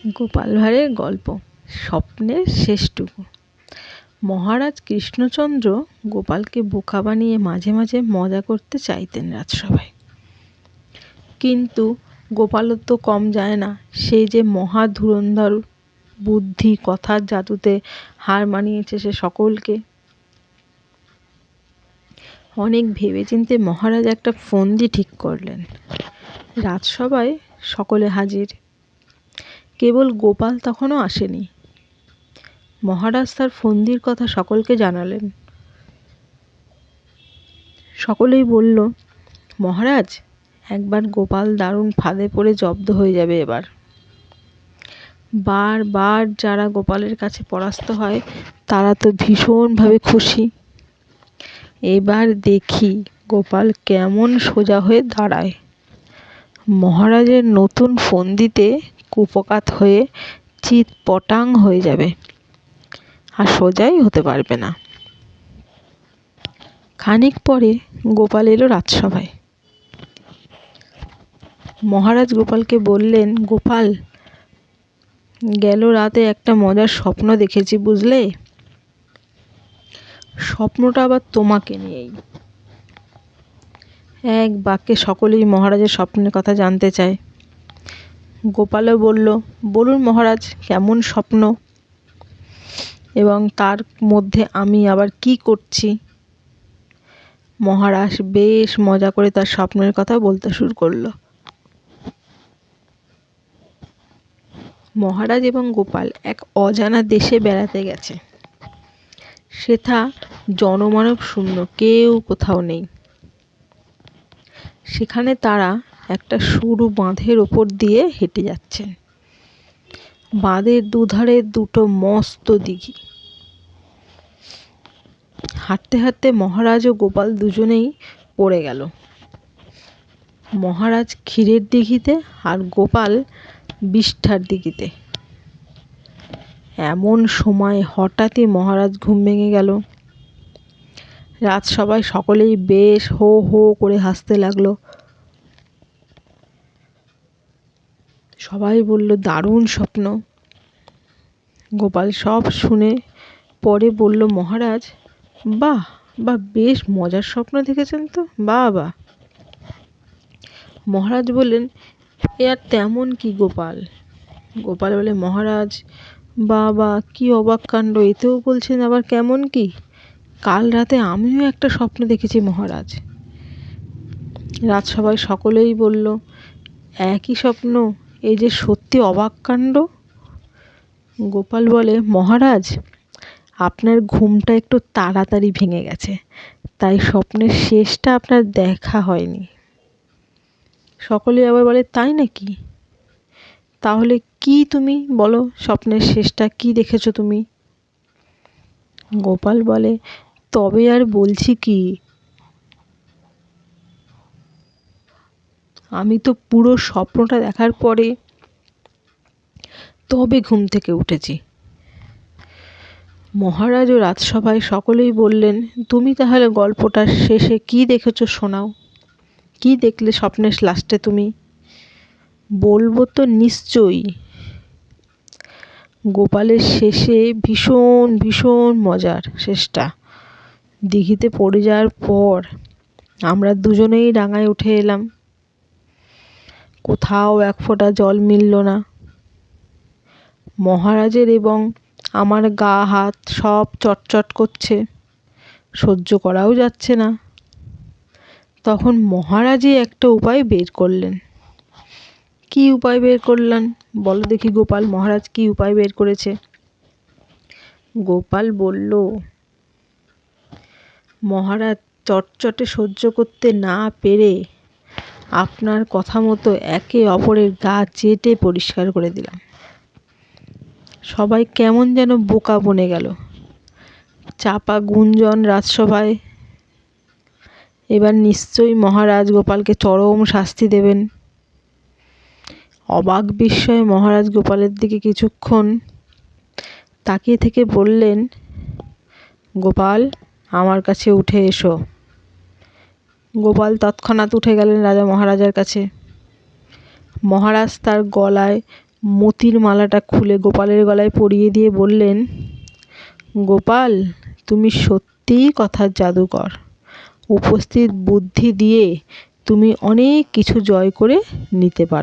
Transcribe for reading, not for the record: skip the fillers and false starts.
গোপাল ভাঁড়ের গল্প স্বপ্নের শেষটুকু। মহারাজ কৃষ্ণচন্দ্র গোপালকে বোকা বানিয়ে মাঝে মাঝে মজা করতে চাইতেন রাজসভায়, কিন্তু গোপালও তো কম যায় না। সেই যে মহা ধুরন্ধর বুদ্ধি, কথার জাদুতে হার মানিয়েছে সে সকলকে। অনেক ভেবেচিন্তে মহারাজ একটা ফন্দি ঠিক করলেন। রাজসভায় সকলে হাজির, কেবল গোপাল তখনও আসেনি। মহারাজ তার ফন্দির কথা সকলকে জানালেন। সকলেই বলল, মহারাজ, একবার গোপাল দারুণ ফাঁদে পড়ে জব্দ হয়ে যাবে এবার। বারবার যারা গোপালের কাছে পরাস্ত হয় তারা তো ভীষণভাবে খুশি। এবার দেখি গোপাল কেমন সোজা হয়ে দাঁড়ায়। মহারাজের নতুন ফন্দিতে কুপকাত হয়ে চিৎপটাং হয়ে যাবে, আর সোজাই হতে পারবে না। খানিক পরে গোপাল এলো রাজসভায়। মহারাজ গোপালকে বললেন, গোপাল, গেল রাতে একটা মজার স্বপ্ন দেখেছি, বুঝলে? স্বপ্নটা আবার তোমাকে নিয়েই। এক বাক্যে সকলেই মহারাজের স্বপ্নের কথা জানতে চায়। গোপালও বলল, বলুন মহারাজ, কেমন স্বপ্ন, এবং তার মধ্যে আমি আবার কি করছি? মহারাজ বেশ মজা করে তার স্বপ্নের কথা বলতে শুরু করলো। মহারাজ এবং গোপাল এক অজানা দেশে বেড়াতে গেছে। সেথা জনমানব শূন্য, কেউ কোথাও নেই। সেখানে তারা একটা সরু বাঁধের ওপর দিয়ে হেঁটে যাচ্ছেন। বাঁধের দুধারে দুটো মস্ত দিঘি। হাঁটতে হাঁটতে মহারাজ ও গোপাল দুজনেই পড়ে গেল। মহারাজ ক্ষীরের দিঘিতে আর গোপাল বিষ্ঠার দিঘিতে। এমন সময় হঠাৎই মহারাজ ঘুম ভেঙে গেল। রাজসভায় সকলেই বেশ হো হো করে হাসতে লাগলো। সবাই বলল, দারুণ স্বপ্ন। গোপাল সব শুনে পরে বলল, মহারাজ, বাহ বাহ, বেশ মজার স্বপ্ন দেখেছেন তো, বাহ বাহ। মহারাজ বললেন, এ আর তেমন কি গোপাল? গোপাল বলে, মহারাজ, বাবা, কি অবাক কাণ্ড, এতেও বলছেন আবার কেমন কি? কাল রাতে আমিও একটা স্বপ্ন দেখেছি মহারাজ। রাজসভায় সকলেই বলল, একই স্বপ্ন, এই যে সত্যি অবাক কাণ্ড। গোপাল বলে, মহারাজ, আপনার ঘুমটা একটু তাড়াতাড়ি ভেঙে গেছে, তাই স্বপ্নের শেষটা আপনার দেখা হয়নি। সকলে আবার বলে, তাই নাকি? তাহলে কি তুমি বলো, স্বপ্নের শেষটা কি দেখেছো তুমি? গোপাল বলে, তবে আর বলছি কি, আমি তো পুরো স্বপ্নটা দেখার পরে তবে ঘুম থেকে উঠেছি। মহারাজ ও রাজসভায় সকলেই বললেন, তুমি তাহলে গল্পটার শেষে কি দেখেছো শোনাও। কি দেখলে স্বপ্নের লাস্টে তুমি? বলবো তো নিশ্চয়ই। গোপালের শেষে ভীষণ ভীষণ মজার শেষটা। দিঘিতে পড়ে যাওয়ার পর আমরা দুজনেই ডাঙায় উঠে এলাম। কোথাও এক ফোঁটা জল মিলল না। মহারাজের এবং আমার গা হাত সব চটচট করছে, সহ্য করাও যাচ্ছে না। তখন মহারাজই একটা উপায় বের করলেন। কি উপায় বের করলেন বলো দেখি গোপাল, মহারাজ কি উপায় বের করেছে? গোপাল বলল, মহারাজ, চটচটে সহ্য করতে না পেরে আপনার কথা মতো একে অপরের গা চেটে পরিষ্কার করে দিলাম। সবাই কেমন যেন বোকা বনে গেল। চাপা গুঞ্জন রাজসভায়। এবার নিশ্চয়ই মহারাজ গোপালকে চরম শাস্তি দেবেন। অবাক বিস্ময়ে মহারাজ গোপালের দিকে কিছুক্ষণ তাকিয়ে থেকে বললেন, গোপাল, আমার কাছে উঠে এসো। গোপাল তৎক্ষণাৎ উঠে গেলেন রাজা মহারাজার কাছে। মহারাজ তার গলায় মোতির মালাটা খুলে গোপালের গলায় পরিয়ে দিয়ে বললেন, গোপাল, তুমি সত্যিই কথার জাদুকর। উপস্থিত বুদ্ধি দিয়ে তুমি অনেক কিছু জয় করে নিতে পারো।